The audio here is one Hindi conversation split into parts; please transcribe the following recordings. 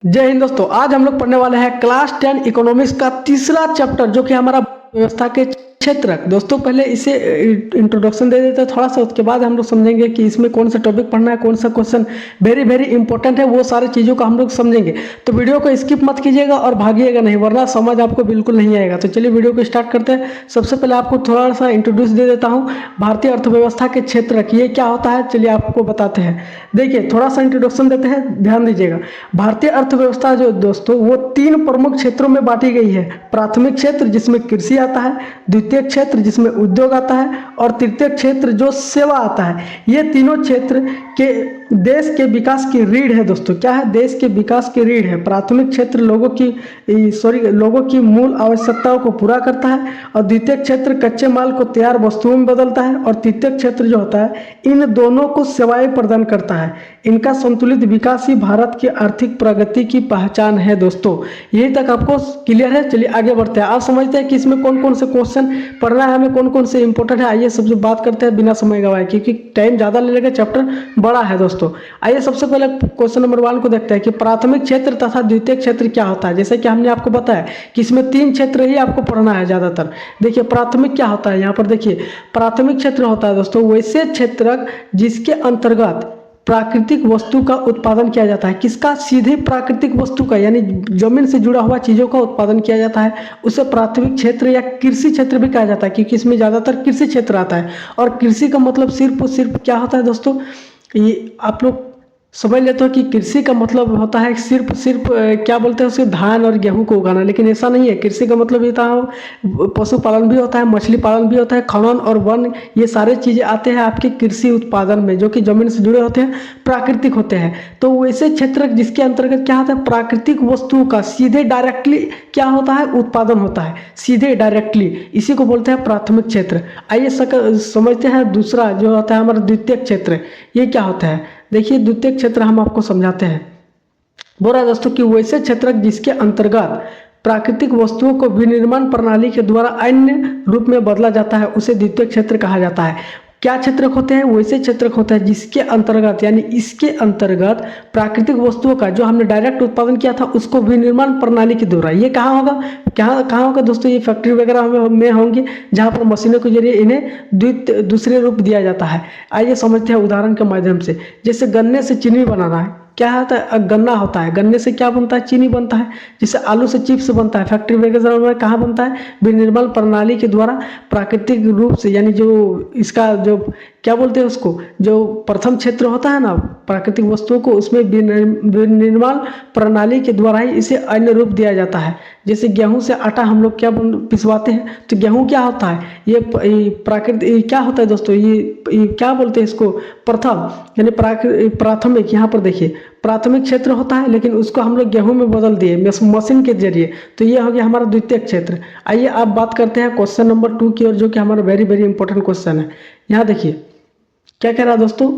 जय हिंद दोस्तों। आज हम लोग पढ़ने वाले हैं क्लास 10 इकोनॉमिक्स का तीसरा चैप्टर जो कि हमारा व्यवस्था के क्षेत्र। दोस्तों पहले इसे इंट्रोडक्शन दे देते हैं थोड़ा सा, उसके बाद हम लोग समझेंगे कि इसमें कौन सा टॉपिक पढ़ना है, कौन सा क्वेश्चन वेरी वेरी इंपॉर्टेंट है, वो सारी चीज़ों को हम लोग समझेंगे। तो वीडियो को स्किप मत कीजिएगा और भागिएगा नहीं, वरना समझ आपको बिल्कुल नहीं आएगा। तो चलिए वीडियो को स्टार्ट करते हैं। सबसे पहले आपको थोड़ा सा इंट्रोड्यूस दे देता हूँ भारतीय अर्थव्यवस्था के क्षेत्र ये क्या होता है। चलिए आपको बताते हैं। देखिए थोड़ा सा इंट्रोडक्शन देते हैं, ध्यान दीजिएगा। भारतीय अर्थव्यवस्था जो दोस्तों वो 3 प्रमुख क्षेत्रों में बांटी गई है। प्राथमिक क्षेत्र जिसमें कृषि आता है, द्वितीय क्षेत्र जिसमें उद्योग आता है और तृतीय क्षेत्र जो सेवा आता है। ये तीनों क्षेत्र के देश के विकास की रीढ़ है दोस्तों। क्या है? देश के विकास की रीढ़ है। प्राथमिक क्षेत्र लोगों की मूल आवश्यकताओं को पूरा करता है और द्वितीय क्षेत्र कच्चे माल को तैयार वस्तुओं में बदलता है और तृतीय क्षेत्र जो होता है इन दोनों को सेवाएं प्रदान करता है। इनका संतुलित विकास ही भारत की आर्थिक प्रगति की पहचान है दोस्तों। यही तक आपको क्लियर है? चलिए आगे बढ़ते हैं। आप समझते हैं कि इसमें कौन कौन से क्वेश्चन पढ़ना है, हमें कौन कौन से इंपॉर्टेंट है। आइए सबसे बात करते हैं बिना समय गवाए, क्योंकि टाइम ज़्यादा ले लेगा, चैप्टर बड़ा है दोस्तों। आइए सबसे पहले क्वेश्चन नंबर 1 को देखते हैं कि प्राथमिक क्षेत्र तथा द्वितीय क्षेत्र क्या होता है। जैसे कि हमने आपको बताया कि इसमें 3 क्षेत्र ही आपको पढ़ना है ज़्यादातर। देखिए प्राथमिक क्या होता है, यहाँ पर देखिए प्राथमिक क्षेत्र होता है दोस्तों वैसे क्षेत्र जिसके अंतर्गत प्राकृतिक वस्तु का उत्पादन किया जाता है। किसका? सीधे प्राकृतिक वस्तु का, यानी जमीन से जुड़ा हुआ चीज़ों का उत्पादन किया जाता है। उसे प्राथमिक क्षेत्र या कृषि क्षेत्र भी कहा जाता है, क्योंकि इसमें ज़्यादातर कृषि क्षेत्र आता है। और कृषि का मतलब सिर्फ और सिर्फ क्या होता है दोस्तों, ये आप लोग समझ लेते हो कि कृषि का मतलब होता है सिर्फ सिर्फ क्या बोलते हैं उसे, धान और गेहूं को उगाना। लेकिन ऐसा नहीं है। कृषि का मतलब ये था पशुपालन भी होता है, मछली पालन भी होता है, खनन और वन, ये सारे चीज़ें आते हैं आपके कृषि उत्पादन में, जो कि जमीन से जुड़े होते हैं, प्राकृतिक होते हैं। तो वैसे क्षेत्र जिसके अंतर्गत क्या होता है, प्राकृतिक वस्तुओं का सीधे डायरेक्टली क्या होता है, उत्पादन होता है सीधे डायरेक्टली, इसी को बोलते हैं प्राथमिक क्षेत्र। आइए समझते हैं दूसरा जो होता है हमारा द्वितीय क्षेत्र। ये क्या होता है? देखिए द्वितीय क्षेत्र हम आपको समझाते हैं। बोल रहा है दोस्तों कि वैसे क्षेत्र जिसके अंतर्गत प्राकृतिक वस्तुओं को विनिर्माण प्रणाली के द्वारा अन्य रूप में बदला जाता है उसे द्वितीय क्षेत्र कहा जाता है। क्या क्षेत्र होते हैं? वैसे क्षेत्र होता है जिसके अंतर्गत, यानी इसके अंतर्गत प्राकृतिक वस्तुओं का जो हमने डायरेक्ट उत्पादन किया था उसको विनिर्माण प्रणाली के द्वारा, ये कहाँ होगा, कहाँ होगा दोस्तों? ये फैक्ट्री वगैरह में होंगे, जहाँ पर मशीनों के जरिए इन्हें दूसरे रूप दिया जाता है। आइए समझते हैं उदाहरण के माध्यम से। जैसे गन्ने से चीनी बनाना है, क्या होता है? गन्ना होता है, गन्ने से क्या बनता है? चीनी बनता है। जैसे आलू से चिप्स बनता है, फैक्ट्री वगैरह में कहाँ बनता है? विनिर्माण प्रणाली के द्वारा प्राकृतिक रूप से, यानी जो इसका जो क्या बोलते हैं उसको, जो प्रथम क्षेत्र होता है ना प्राकृतिक वस्तुओं को, उसमें विनिर्माण प्रणाली के द्वारा ही इसे अन्य रूप दिया जाता है। जैसे गेहूं से आटा हम लोग क्या पिसवाते हैं, तो गेहूं क्या होता है? ये प्राकृतिक क्या होता है दोस्तों, ये क्या बोलते हैं इसको, प्रथम, यानी प्राथमिक। यहाँ पर देखिए प्राथमिक क्षेत्र होता है, लेकिन उसको हम लोग गेहूं में बदल दिए मशीन के जरिए, तो ये हो गया हमारा द्वितीय क्षेत्र। आइए आप बात करते हैं क्वेश्चन नंबर 2 की ओर, जो कि हमारा वेरी वेरी इंपॉर्टेंट क्वेश्चन है। यहाँ देखिए क्या कह रहा है दोस्तों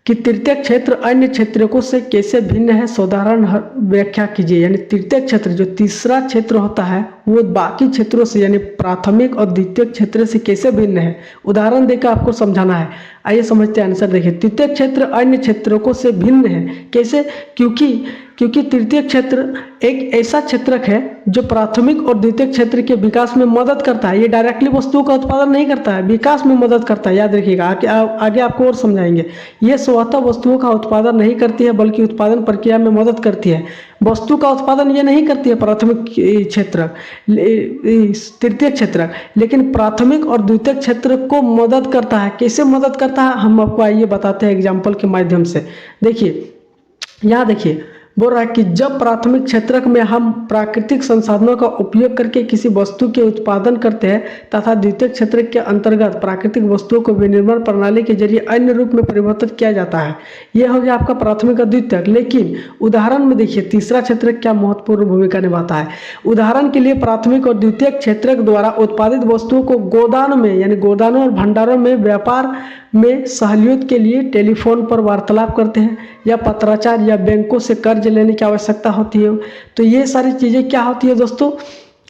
कि तृतीय क्षेत्र अन्य क्षेत्रों से कैसे भिन्न है, साधारण व्याख्या कीजिए। यानी तृतीय क्षेत्र जो तीसरा क्षेत्र होता है वो बाकी क्षेत्रों से, यानी प्राथमिक और द्वितीय क्षेत्र से कैसे भिन्न है, उदाहरण देकर आपको समझाना है। आइए समझते हैं आंसर। देखिए तृतीय क्षेत्र अन्य क्षेत्रों से भिन्न है कैसे? क्योंकि तृतीय क्षेत्र एक ऐसा क्षेत्र है जो प्राथमिक और द्वितीय क्षेत्र के विकास में मदद करता है। ये डायरेक्टली वस्तुओं का उत्पादन नहीं करता है, विकास में मदद करता है। याद रखिएगा, आगे आपको और समझाएंगे। ये स्वतः वस्तुओं का उत्पादन नहीं करती है, बल्कि उत्पादन प्रक्रिया में मदद करती है। वस्तु का उत्पादन ये नहीं करती है प्राथमिक क्षेत्र, तृतीय क्षेत्र, लेकिन प्राथमिक और द्वितीय क्षेत्र को मदद करता है। कैसे मदद करता है हम आपको आइए बताते हैं एग्जाम्पल के माध्यम से। देखिए यहाँ देखिए बोल रहा है कि जब प्राथमिक क्षेत्र में हम प्राकृतिक संसाधनों का उपयोग करके किसी वस्तु के उत्पादन करते हैं तथा द्वितीय क्षेत्र के अंतर्गत प्राकृतिक वस्तुओं को विनिर्माण प्रणाली के जरिए अन्य रूप में परिवर्तित किया जाता है। यह हो गया आपका प्राथमिक और द्वितीयक। लेकिन उदाहरण में देखिए तीसरा क्षेत्र क्या महत्वपूर्ण भूमिका निभाता है। उदाहरण के लिए प्राथमिक और द्वितीयक क्षेत्र द्वारा उत्पादित वस्तुओं को गोदान में, यानी गोदानों और भंडारों में व्यापार में सहूलियत के लिए टेलीफोन पर वार्तालाप करते हैं, या पत्राचार या बैंकों से कर्ज लेने की आवश्यकता होती है। तो ये सारी चीज़ें क्या होती है दोस्तों,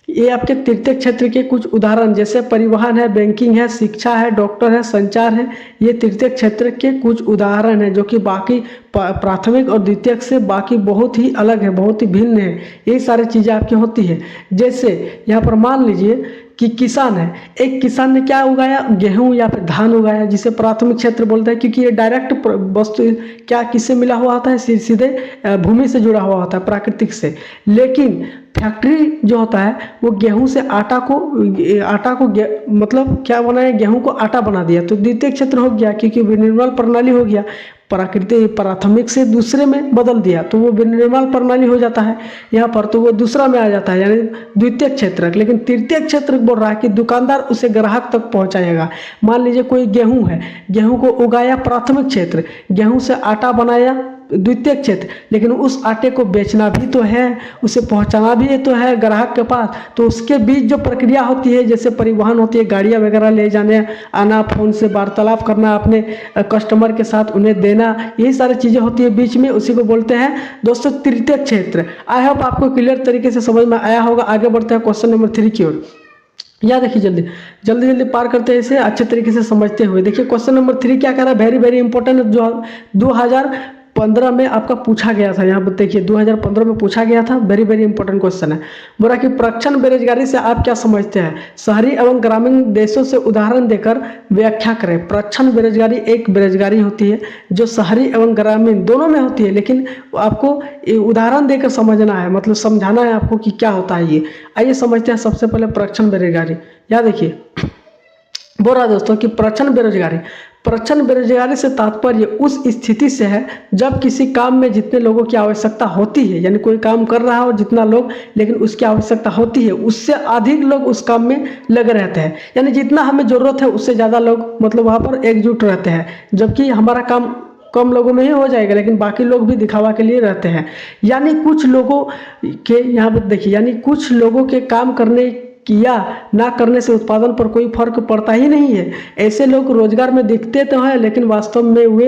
ये आपके तृतीय क्षेत्र के कुछ उदाहरण जैसे परिवहन है, बैंकिंग है, शिक्षा है, डॉक्टर है, संचार है, ये तृतीय क्षेत्र के कुछ उदाहरण हैं जो कि बाकी प्राथमिक और द्वितीयक से बाकी बहुत ही अलग है, बहुत ही भिन्न है। यही सारी चीज़ें आपकी होती है। जैसे यहाँ पर मान लीजिए कि किसान है, एक किसान ने क्या उगाया, गेहूं या फिर धान उगाया, जिसे प्राथमिक क्षेत्र बोलते हैं, क्योंकि ये डायरेक्ट वस्तु क्या किससे मिला हुआ होता है, सीधे भूमि से जुड़ा हुआ होता है, प्राकृतिक से। लेकिन फैक्ट्री जो होता है वो गेहूं से मतलब क्या बनाया, गेहूं को आटा बना दिया, तो द्वितीय क्षेत्र हो गया, क्योंकि विनिर्माण प्रणाली हो गया, प्राथमिक से दूसरे में बदल दिया तो वो विनिर्माण प्रणाली हो जाता है यहाँ पर, तो वो दूसरा में आ जाता है, यानी द्वितीय क्षेत्र। लेकिन तृतीय क्षेत्र बोल रहा है कि दुकानदार उसे ग्राहक तक पहुंचाएगा। मान लीजिए कोई गेहूं है, गेहूं को उगाया प्राथमिक क्षेत्र, गेहूं से आटा बनाया द्वितीय क्षेत्र, लेकिन उस आटे को बेचना भी तो है, उसे पहुंचाना भी तो है ग्राहक के पास, तो उसके बीच जो प्रक्रिया होती है, जैसे परिवहन होती है, गाड़ियां वगैरह ले जाने आना, फोन से वार्तालाप करना अपने कस्टमर के साथ, उन्हें देना, यही सारी चीज़ें होती है बीच में, उसी को बोलते हैं दोस्तों तृतीय क्षेत्र। आई होप आपको क्लियर तरीके से समझ में आया होगा। आगे बढ़ते हैं क्वेश्चन नंबर 3 की ओर। या देखिए जल्दी जल्दी जल्दी पार करते हैं इसे अच्छे तरीके से समझते हुए। देखिए क्वेश्चन नंबर 3 क्या कह रहा है, वेरी वेरी इंपॉर्टेंट, जो 2015 में आपका पूछा गया था। यहाँ पर देखिए 2015 में पूछा गया था, वेरी वेरी इंपॉर्टेंट क्वेश्चन है। बोला कि प्रच्छन्न बेरोजगारी से आप क्या समझते हैं, शहरी एवं ग्रामीण देशों से उदाहरण देकर व्याख्या करें। प्रच्छन्न बेरोजगारी एक बेरोजगारी होती है जो शहरी एवं ग्रामीण दोनों में होती है, लेकिन आपको उदाहरण देकर समझना है, मतलब समझाना है आपको कि क्या होता है ये। आइए समझते हैं सबसे पहले प्रच्छन्न बेरोजगारी। या देखिए बोल रहा दोस्तों कि प्रच्छन्न बेरोजगारी से तात्पर्य उस स्थिति से है जब किसी काम में जितने लोगों की आवश्यकता होती है, यानी कोई काम कर रहा हो जितना लोग, लेकिन उसकी आवश्यकता होती है उससे अधिक लोग उस काम में लगे रहते हैं, यानी जितना हमें जरूरत है उससे ज़्यादा लोग मतलब वहाँ पर एकजुट रहते हैं, जबकि हमारा काम कम लोगों में ही हो जाएगा, लेकिन बाकी लोग भी दिखावा के लिए रहते हैं। यानी कुछ लोगों के यहाँ पर देखिए, यानी कुछ लोगों के काम करने किया ना करने से उत्पादन पर कोई फर्क पड़ता ही नहीं है। ऐसे लोग रोजगार में दिखते तो हैं, लेकिन वास्तव में वे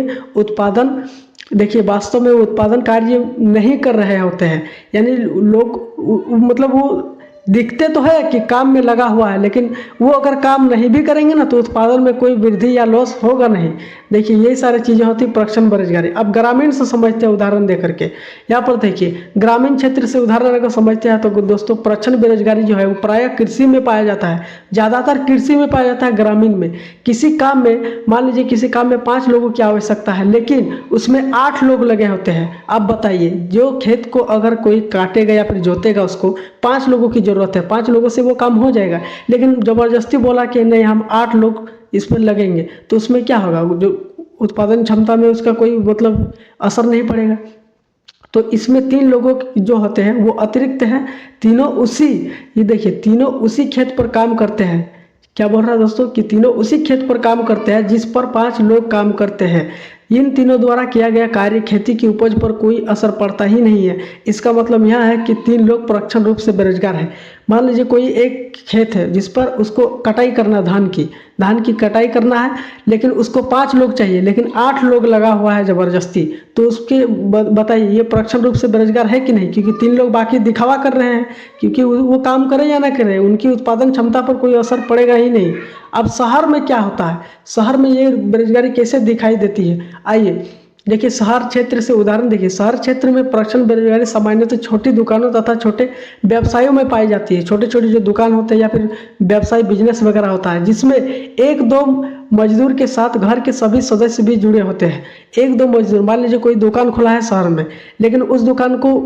उत्पादन कार्य नहीं कर रहे होते हैं। यानी लोग मतलब वो दिखते तो है कि काम में लगा हुआ है, लेकिन वो अगर काम नहीं भी करेंगे ना तो उत्पादन में कोई वृद्धि या लॉस होगा नहीं। देखिए यही सारी चीज़ें होती है प्रच्छन्न बेरोजगारी। अब ग्रामीण से समझते हैं उदाहरण दे करके। यहाँ पर देखिए ग्रामीण क्षेत्र से उदाहरण अगर समझते हैं तो दोस्तों प्रच्छन्न बेरोजगारी जो है वो प्रायः कृषि में पाया जाता है, ज़्यादातर कृषि में पाया जाता है ग्रामीण में। किसी काम में मान लीजिए किसी काम में 5 लोगों की आवश्यकता है, लेकिन उसमें 8 लोग लगे होते हैं। आप बताइए जो खेत को अगर कोई काटेगा या फिर जोतेगा उसको 5 लोगों की जरूरत है, 5 लोगों से वो काम हो जाएगा, लेकिन ज़बरदस्ती बोला कि नहीं हम 8 लोग इसमें लगेंगे, तो उसमें क्या होगा, जो उत्पादन क्षमता में उसका कोई मतलब असर नहीं पड़ेगा। तो इसमें 3 लोगों जो होते हैं वो अतिरिक्त हैं, ये देखिए तीनों उसी खेत पर काम करते हैं। क्या बोल रहा है दोस्तों कि तीनों उसी खेत पर काम करते हैं जिस पर 5 लोग काम करते हैं। इन तीनों द्वारा किया गया कार्य खेती की उपज पर कोई असर पड़ता ही नहीं है। इसका मतलब यह है कि 3 लोग प्रत्यक्ष रूप से बेरोजगार हैं। मान लीजिए कोई एक खेत है जिस पर उसको कटाई करना, धान की कटाई करना है, लेकिन उसको 5 लोग चाहिए, लेकिन 8 लोग लगा हुआ है ज़बरदस्ती, तो उसके बताइए ये प्रत्यक्ष रूप से बेरोजगार है कि नहीं, क्योंकि 3 लोग बाकी दिखावा कर रहे हैं, क्योंकि वो काम करे या ना करे उनकी उत्पादन क्षमता पर कोई असर पड़ेगा ही नहीं। अब शहर में क्या होता है, शहर में ये बेरोजगारी कैसे दिखाई देती है, आइए देखिए शहर क्षेत्र से उदाहरण देखिए। शहर क्षेत्र में प्रच्छन्न बेरोजगारी सामान्यतः छोटी दुकानों तथा छोटे व्यवसायों में पाई जाती है। छोटे छोटे जो दुकान होते हैं या फिर व्यवसाय बिजनेस वगैरह होता है, जिसमें 1-2 मजदूर के साथ घर के सभी सदस्य भी जुड़े होते हैं। 1-2 मजदूर, मान लीजिए कोई दुकान खुला है शहर में, लेकिन उस दुकान को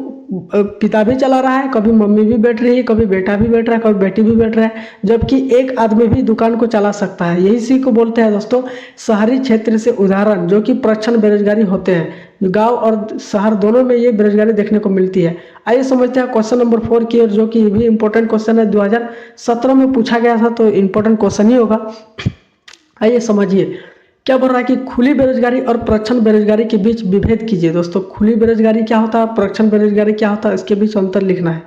पिता भी चला रहा है, कभी मम्मी भी बैठ रही है, कभी बेटा भी बैठ रहा है, कभी बेटी भी बैठ रहा है, जबकि एक आदमी भी दुकान को चला सकता है। यही सी को बोलते हैं दोस्तों शहरी क्षेत्र से उदाहरण जो कि प्रच्छन्न बेरोजगारी होते हैं। गांव और शहर दोनों में ये बेरोजगारी देखने को मिलती है। आइए समझते हैं क्वेश्चन नंबर 4 की ओर, जो कि भी इंपॉर्टेंट क्वेश्चन है, 2017 में पूछा गया था, तो इंपॉर्टेंट क्वेश्चन ही होगा। आइए समझिए क्या बोल रहा है कि खुली बेरोजगारी और प्रच्छन्न बेरोजगारी के बीच विभेद कीजिए। दोस्तों खुली बेरोजगारी क्या होता है, प्रच्छन्न बेरोजगारी क्या होता है, इसके बीच अंतर लिखना है।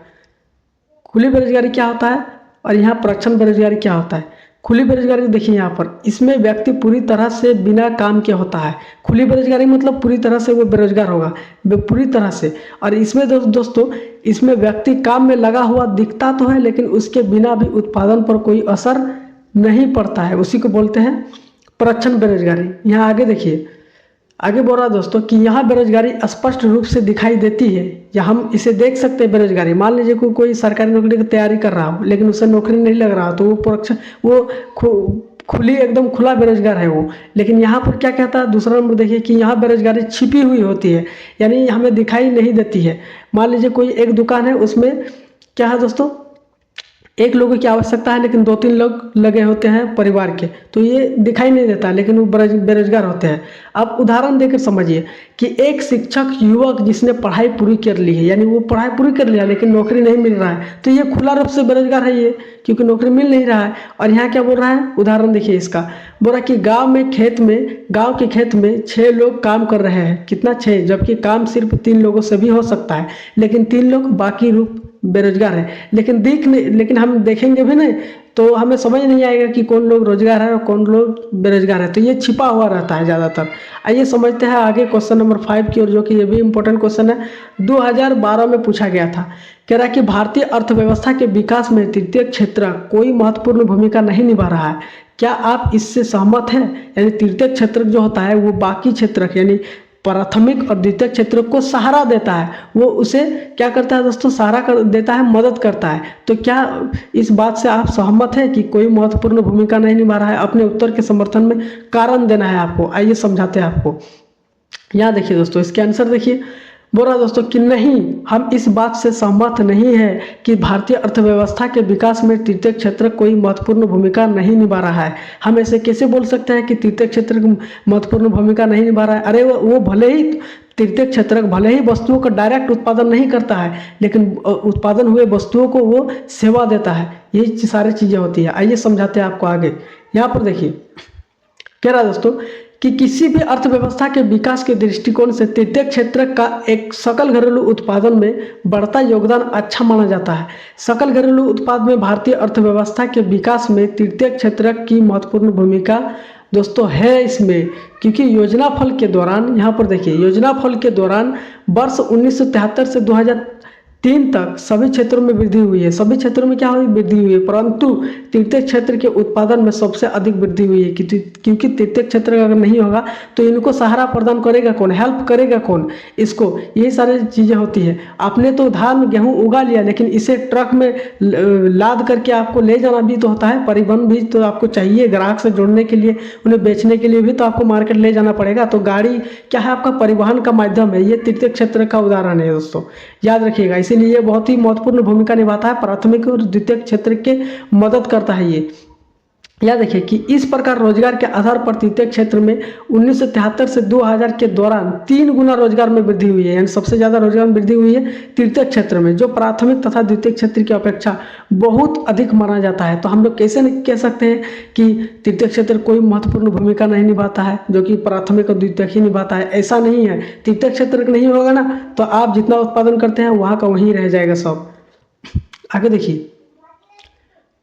खुली बेरोजगारी क्या होता है और यहाँ प्रच्छन्न बेरोजगारी क्या होता है। खुली बेरोजगारी देखिए यहाँ पर, इसमें व्यक्ति पूरी तरह से बिना काम के होता है। खुली बेरोजगारी मतलब पूरी तरह से वो बेरोजगार होगा, पूरी तरह से। और इसमें दोस्तों इसमें व्यक्ति काम में लगा हुआ दिखता तो है, लेकिन उसके बिना भी उत्पादन पर कोई असर नहीं पड़ता है, उसी को बोलते हैं प्रच्छन्न बेरोजगारी। यहाँ आगे देखिए, आगे बोल रहा दोस्तों कि यहाँ बेरोजगारी स्पष्ट रूप से दिखाई देती है, या हम इसे देख सकते हैं बेरोजगारी। मान लीजिए कोई सरकारी नौकरी की तैयारी कर रहा हो, लेकिन उसे नौकरी नहीं लग रहा, तो वो खुली एकदम खुला बेरोजगार है वो। लेकिन यहाँ पर क्या कहता है, दूसरा नंबर देखिए कि यहाँ बेरोजगारी छिपी हुई होती है, यानी हमें दिखाई नहीं देती है। मान लीजिए कोई एक दुकान है, उसमें क्या है दोस्तों, एक लोगों की आवश्यकता है, लेकिन 2-3 लोग लगे होते हैं परिवार के, तो ये दिखाई नहीं देता, लेकिन वो बेरोजगार होते हैं। आप उदाहरण देकर समझिए कि एक शिक्षक युवक जिसने पढ़ाई पूरी कर ली है, यानी वो पढ़ाई पूरी कर लिया लेकिन नौकरी नहीं मिल रहा है, तो ये खुला रूप से बेरोजगार है ये, क्योंकि नौकरी मिल नहीं रहा है। और यहाँ क्या बोल रहा है, उदाहरण देखिए इसका, बोल रहा कि गाँव के खेत में 6 लोग काम कर रहे हैं। कितना, 6, जबकि काम सिर्फ 3 लोगों से भी हो सकता है, लेकिन 3 लोग बाकी रूप बेरोजगार है। लेकिन हम देखेंगे भी नहीं तो हमें समझ नहीं आएगा कि कौन लोग रोजगार है और कौन लोग बेरोजगार है, तो ये छिपा हुआ रहता है ज़्यादातर। आइए समझते हैं आगे क्वेश्चन नंबर 5 की ओर, जो कि ये भी इंपॉर्टेंट क्वेश्चन है, 2012 में पूछा गया था। कह रहा है कि भारतीय अर्थव्यवस्था के विकास में तृतीय क्षेत्र कोई महत्वपूर्ण भूमिका नहीं निभा रहा है। क्या आप इससे सहमत हैं? यानी तृतीय क्षेत्र जो होता है वो बाकी क्षेत्र यानी प्राथमिक और द्वितीय क्षेत्र को सहारा देता है, वो उसे क्या करता है दोस्तों, सहारा कर देता है, मदद करता है। तो क्या इस बात से आप सहमत हैं कि कोई महत्वपूर्ण भूमिका नहीं निभा रहा है? अपने उत्तर के समर्थन में कारण देना है आपको। आइए समझाते हैं आपको। यहाँ देखिए दोस्तों, इसके आंसर देखिए, बोल रहा दोस्तों कि नहीं, हम इस बात से सहमत नहीं है कि भारतीय अर्थव्यवस्था के विकास में तृतीय क्षेत्र कोई महत्वपूर्ण भूमिका नहीं निभा रहा है। हम ऐसे कैसे बोल सकते हैं कि तृतीय क्षेत्र महत्वपूर्ण भूमिका नहीं निभा रहा है? अरे वो भले ही तृतीय क्षेत्र भले ही वस्तुओं का डायरेक्ट उत्पादन नहीं करता है, लेकिन उत्पादन हुए वस्तुओं को वो सेवा देता है। यही सारी चीज़ें होती है। आइए समझाते हैं आपको आगे। यहाँ पर देखिए, कह रहा दोस्तों कि किसी भी अर्थव्यवस्था के विकास के दृष्टिकोण से तृतीय क्षेत्र का एक सकल घरेलू उत्पादन में बढ़ता योगदान अच्छा माना जाता है। सकल घरेलू उत्पाद में भारतीय अर्थव्यवस्था के विकास में तृतीय क्षेत्र की महत्वपूर्ण भूमिका दोस्तों है इसमें, क्योंकि योजना फल के दौरान, यहाँ पर देखिए, योजना फल के दौरान वर्ष 1973 से 2003 तक सभी क्षेत्रों में वृद्धि हुई है। सभी क्षेत्रों में क्या हुई, वृद्धि हुई है, परंतु तृतीय क्षेत्र के उत्पादन में सबसे अधिक वृद्धि हुई है, क्योंकि तृतीय क्षेत्र अगर नहीं होगा तो इनको सहारा प्रदान करेगा कौन, हेल्प करेगा कौन इसको, यही सारी चीज़ें होती है। आपने तो धान गेहूँ उगा लिया, लेकिन इसे ट्रक में लाद करके आपको ले जाना भी तो होता है, परिवहन भी तो आपको चाहिए, ग्राहक से जुड़ने के लिए, उन्हें बेचने के लिए भी तो आपको मार्केट ले जाना पड़ेगा। तो गाड़ी क्या है, आपका परिवहन का माध्यम है। ये तृतीय क्षेत्र का उदाहरण है दोस्तों, याद रखिएगा। इसीलिए बहुत ही महत्वपूर्ण भूमिका निभाता है, प्राथमिक और द्वितीय क्षेत्र के मदद करता है ये। याद देखिए कि इस प्रकार रोजगार के आधार पर तृतीय क्षेत्र में 1973 से 2000 के दौरान 3 गुना रोजगार में वृद्धि हुई है। यानी सबसे ज़्यादा रोजगार में वृद्धि हुई है तृतीय क्षेत्र में, जो प्राथमिक तथा द्वितीय क्षेत्र की अपेक्षा बहुत अधिक माना जाता है। तो हम लोग कैसे कह सकते हैं कि तृतीय क्षेत्र कोई महत्वपूर्ण भूमिका नहीं निभाता है, जो कि प्राथमिक और द्वितीय ही निभाता है? ऐसा नहीं है। तृतीय क्षेत्र नहीं होगा ना, तो आप जितना उत्पादन करते हैं वहाँ का वहीं रह जाएगा सब। आगे देखिए,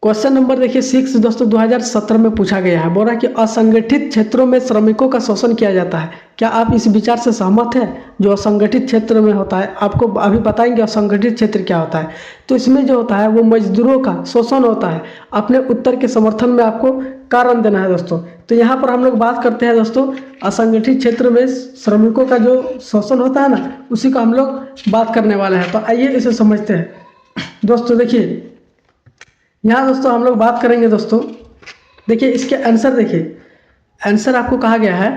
क्वेश्चन नंबर देखिए 6 दोस्तों 2017 में पूछा गया है। बोल रहा है कि असंगठित क्षेत्रों में श्रमिकों का शोषण किया जाता है। क्या आप इस विचार से सहमत हैं? जो असंगठित क्षेत्र में होता है, आपको अभी बताएंगे असंगठित क्षेत्र क्या होता है। तो इसमें जो होता है वो मजदूरों का शोषण होता है। अपने उत्तर के समर्थन में आपको कारण देना है दोस्तों। तो यहाँ पर हम लोग बात करते हैं दोस्तों, असंगठित क्षेत्र में श्रमिकों का जो शोषण होता है ना, उसी का हम लोग बात करने वाले हैं। तो आइए इसे समझते हैं दोस्तों। देखिए यहाँ दोस्तों हम लोग बात करेंगे दोस्तों, देखिए इसके आंसर देखिए, आंसर आपको कहा गया है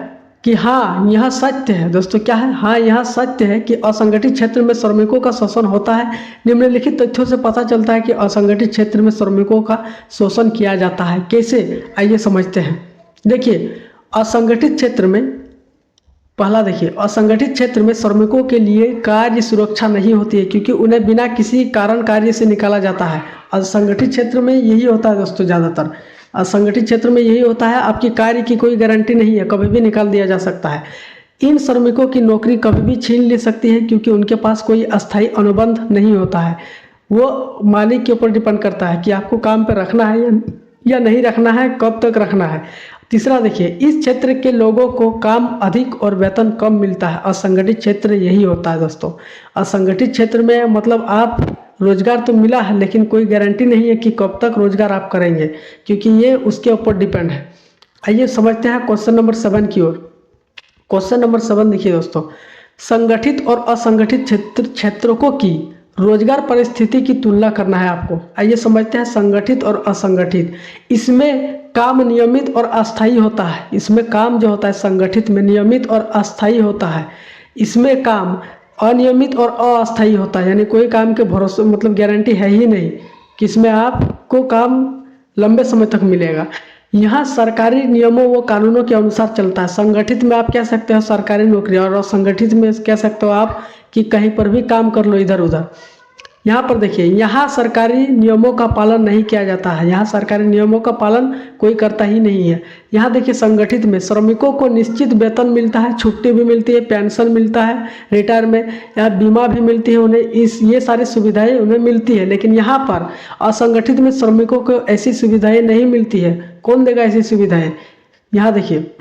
कि हाँ यह सत्य है दोस्तों। क्या है? हाँ यह सत्य है कि असंगठित क्षेत्र में श्रमिकों का शोषण होता है। निम्नलिखित तथ्यों से पता चलता है कि असंगठित क्षेत्र में श्रमिकों का शोषण किया जाता है। कैसे? आइए समझते हैं। देखिए असंगठित क्षेत्र में, पहला देखिए, असंगठित क्षेत्र में श्रमिकों के लिए कार्य सुरक्षा नहीं होती है, क्योंकि उन्हें बिना किसी कारण कार्य से निकाला जाता है। असंगठित क्षेत्र में यही होता है दोस्तों, ज़्यादातर असंगठित क्षेत्र में यही होता है। आपकी कार्य की कोई गारंटी नहीं है, कभी भी निकाल दिया जा सकता है। इन श्रमिकों की नौकरी कभी भी छीन ले सकती है, क्योंकि उनके पास कोई अस्थायी अनुबंध नहीं होता है। वो मालिक के ऊपर डिपेंड करता है कि आपको काम पर रखना है या नहीं रखना है, कब तक रखना है। तीसरा देखिए, इस क्षेत्र के लोगों को काम अधिक और वेतन कम मिलता है। असंगठित क्षेत्र यही होता है दोस्तों। असंगठित क्षेत्र में मतलब आप रोजगार तो मिला है लेकिन कोई गारंटी नहीं है कि कब तक रोजगार आप करेंगे, क्योंकि ये उसके ऊपर डिपेंड है। आइए समझते हैं क्वेश्चन नंबर 7 की ओर। क्वेश्चन नंबर 7 देखिए दोस्तों, संगठित और असंगठित क्षेत्रों की रोजगार परिस्थिति की तुलना करना है आपको। आइए समझते हैं संगठित और असंगठित। इसमें काम नियमित और अस्थायी होता है। इसमें काम जो होता है संगठित में नियमित और अस्थायी होता है। इसमें काम अनियमित और अस्थायी होता है, यानी कोई काम के भरोसे मतलब गारंटी है ही नहीं कि इसमें आपको काम लंबे समय तक मिलेगा। यहाँ सरकारी नियमों व कानूनों के अनुसार चलता है। संगठित में आप कह सकते हो सरकारी नौकरी, और असंगठित में कह सकते हो आप कि कहीं पर भी काम कर लो इधर उधर। यहाँ पर देखिए, यहाँ सरकारी नियमों का पालन नहीं किया जाता है। यहाँ सरकारी नियमों का पालन कोई करता ही नहीं है। यहाँ देखिए संगठित में श्रमिकों को निश्चित वेतन मिलता है, छुट्टी भी मिलती है, पेंशन मिलता है, रिटायर में या बीमा भी मिलती है उन्हें, ये सारी सुविधाएं उन्हें मिलती है। लेकिन यहाँ पर असंगठित में श्रमिकों को ऐसी सुविधाएं नहीं मिलती है। कौन देगा ऐसी सुविधाएं? यहाँ देखिए,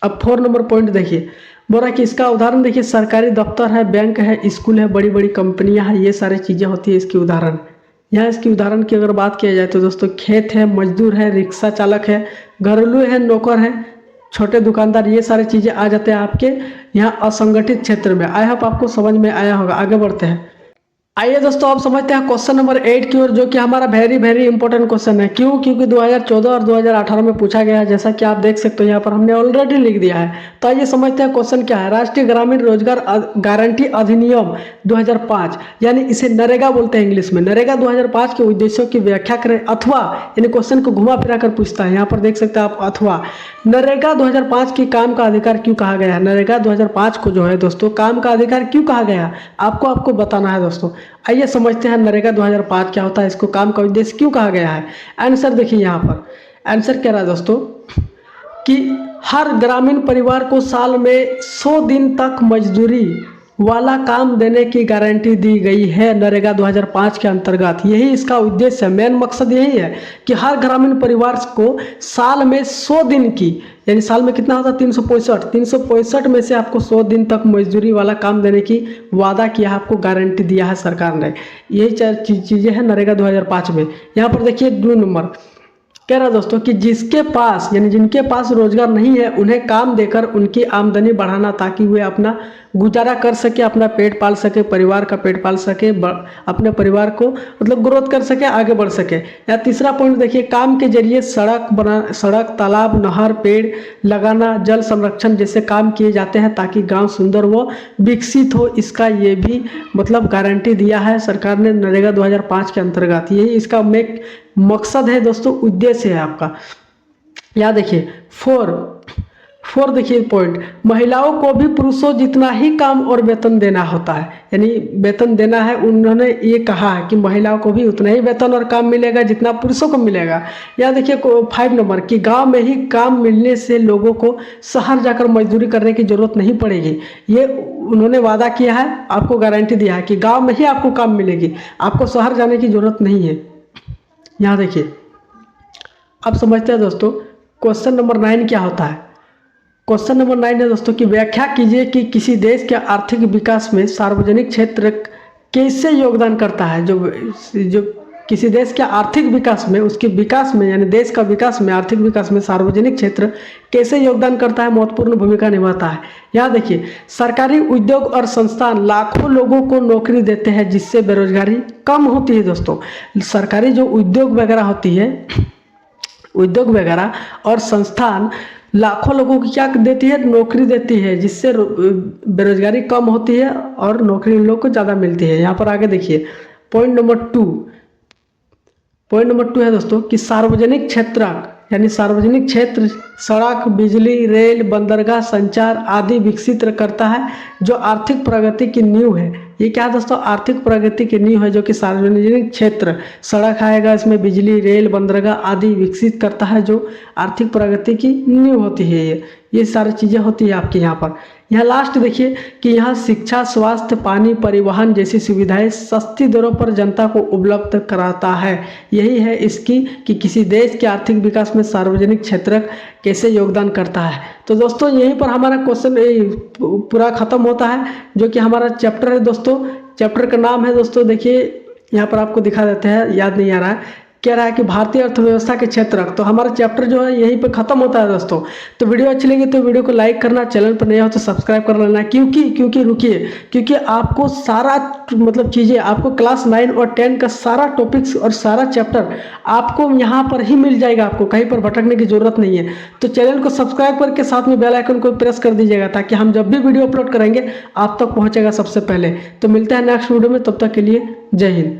अब 4 नंबर पॉइंट देखिए, बोला कि इसका उदाहरण देखिए, सरकारी दफ्तर है, बैंक है, स्कूल है, बड़ी बड़ी कंपनियां हैं, ये सारी चीज़ें होती है इसकी उदाहरण। यहाँ इसकी उदाहरण की अगर बात किया जाए तो दोस्तों, खेत है, मजदूर है, रिक्शा चालक है, घरेलू है, नौकर है, छोटे दुकानदार, ये सारी चीज़ें आ जाते हैं आपके यहाँ असंगठित क्षेत्र में। आई होप आपको समझ में आया होगा। आगे बढ़ते हैं। आइए दोस्तों, अब समझते हैं क्वेश्चन नंबर 8 की ओर, जो कि हमारा वेरी इंपॉर्टेंट क्वेश्चन है। क्यों? क्योंकि 2014 और 2018 में पूछा गया है, जैसा कि आप देख सकते हो यहाँ पर हमने ऑलरेडी लिख दिया है। तो आइए समझते हैं क्वेश्चन क्या है। राष्ट्रीय ग्रामीण रोजगार गारंटी अधिनियम 2005, यानी इसे नरेगा बोलते हैं इंग्लिश में। नरेगा 2005 के उद्देश्यों की व्याख्या करें, अथवा यानी क्वेश्चन को घुमा फिरा कर पूछता है। यहाँ पर देख सकते हैं आप, अथवा नरेगा 2005 की काम का अधिकार क्यों कहा गया है। नरेगा 2005 को जो है दोस्तों काम का अधिकार क्यों कहा गया, आपको बताना है दोस्तों। आइए समझते हैं नरेगा 2005 क्या होता है, इसको काम का उद्देश्य क्यों कहा गया है। आंसर देखिए, यहाँ पर आंसर कह रहा है दोस्तों कि हर ग्रामीण परिवार को साल में 100 दिन तक मजदूरी वाला काम देने की गारंटी दी गई है नरेगा 2005 के अंतर्गत। यही इसका उद्देश्य है, मेन मकसद यही है कि हर ग्रामीण परिवार को साल में 100 दिन की, यानी साल में कितना होता है 365 में से आपको 100 दिन तक मजदूरी वाला काम देने की वादा किया है, आपको गारंटी दिया है सरकार ने। यही चीज़ें हैं नरेगा 2005 में। यहाँ पर देखिए 2 नंबर कह रहा दोस्तों कि जिसके पास यानी जिनके पास रोजगार नहीं है उन्हें काम देकर उनकी आमदनी बढ़ाना, ताकि वे अपना गुजारा कर सके, अपना पेट पाल सके, परिवार का पेट पाल सके, अपने परिवार को मतलब ग्रोथ कर सके, आगे बढ़ सके। या तीसरा पॉइंट देखिए, काम के जरिए सड़क, तालाब, नहर, पेड़ लगाना, जल संरक्षण जैसे काम किए जाते हैं ताकि गांव सुंदर व विकसित हो। इसका ये भी मतलब गारंटी दिया है सरकार ने नरेगा 2005 के अंतर्गत। यही इसका मकसद है दोस्तों, उद्देश्य है आपका। यहाँ देखिए 4 देखिए पॉइंट, महिलाओं को भी पुरुषों जितना ही काम और वेतन देना होता है, यानी वेतन देना है। उन्होंने ये कहा है कि महिलाओं को भी उतना ही वेतन और काम मिलेगा जितना पुरुषों को मिलेगा। यहाँ देखिए 5 नंबर कि गांव में ही काम मिलने से लोगों को शहर जाकर मजदूरी करने की जरूरत नहीं पड़ेगी। ये उन्होंने वादा किया है, आपको गारंटी दिया है कि गाँव में ही आपको काम मिलेगी, आपको शहर जाने की जरूरत नहीं है। यहाँ देखिए, अब समझते हैं दोस्तों क्वेश्चन नंबर 9 क्या होता है। क्वेश्चन नंबर 9 है दोस्तों कि व्याख्या कीजिए कि किसी देश के आर्थिक विकास में सार्वजनिक क्षेत्र कैसे योगदान करता है। जो किसी देश के आर्थिक विकास में, उसके विकास में यानी देश का विकास में, आर्थिक विकास में सार्वजनिक क्षेत्र कैसे योगदान करता है, महत्वपूर्ण भूमिका निभाता है। यहाँ देखिए, सरकारी उद्योग और संस्थान लाखों लोगों को नौकरी देते हैं जिससे बेरोजगारी कम होती है दोस्तों। सरकारी जो उद्योग वगैरह होती है, उद्योग वगैरह और संस्थान लाखों लोगों को क्या देती है, नौकरी देती है, जिससे बेरोजगारी कम होती है और नौकरी उन लोगों को ज़्यादा मिलती है। यहाँ पर आगे देखिए पॉइंट नंबर 2 है दोस्तों कि सार्वजनिक क्षेत्र यानी सार्वजनिक क्षेत्र सड़क, बिजली, रेल, बंदरगाह, संचार आदि विकसित करता है जो आर्थिक प्रगति की नींव है। ये क्या है दोस्तों, आर्थिक प्रगति की नींव है जो कि सार्वजनिक क्षेत्र, सड़क आएगा इसमें, बिजली, रेल, बंदरगाह आदि विकसित करता है जो आर्थिक प्रगति की नींव होती है। ये सारी चीज़ें होती है आपके यहाँ पर। यहाँ लास्ट देखिए कि यहाँ शिक्षा, स्वास्थ्य, पानी, परिवहन जैसी सुविधाएं सस्ती दरों पर जनता को उपलब्ध कराता है। यही है इसकी कि किसी देश के आर्थिक विकास में सार्वजनिक क्षेत्र कैसे योगदान करता है। तो दोस्तों यहीं पर हमारा क्वेश्चन पूरा खत्म होता है, जो कि हमारा चैप्टर है दोस्तों। चैप्टर का नाम है दोस्तों, देखिए यहाँ पर आपको दिखा देते हैं, याद नहीं आ रहा है, कह रहा है कि भारतीय अर्थव्यवस्था के क्षेत्र। तो हमारा चैप्टर जो है यहीं पे खत्म होता है दोस्तों। तो वीडियो अच्छी लगी तो वीडियो को लाइक करना, चैनल पर नए हो तो सब्सक्राइब कर लेना। क्योंकि रुकिए, क्योंकि आपको सारा मतलब चीज़ें, आपको क्लास 9 और 10 का सारा टॉपिक्स और सारा चैप्टर आपको यहाँ पर ही मिल जाएगा, आपको कहीं पर भटकने की जरूरत नहीं है। तो चैनल को सब्सक्राइब करके साथ में बेल आइकन को प्रेस कर दीजिएगा, ताकि हम जब भी वीडियो अपलोड करेंगे आप तक पहुँचेगा सबसे पहले। तो मिलते हैं नेक्स्ट वीडियो में, तब तक के लिए जय हिंद।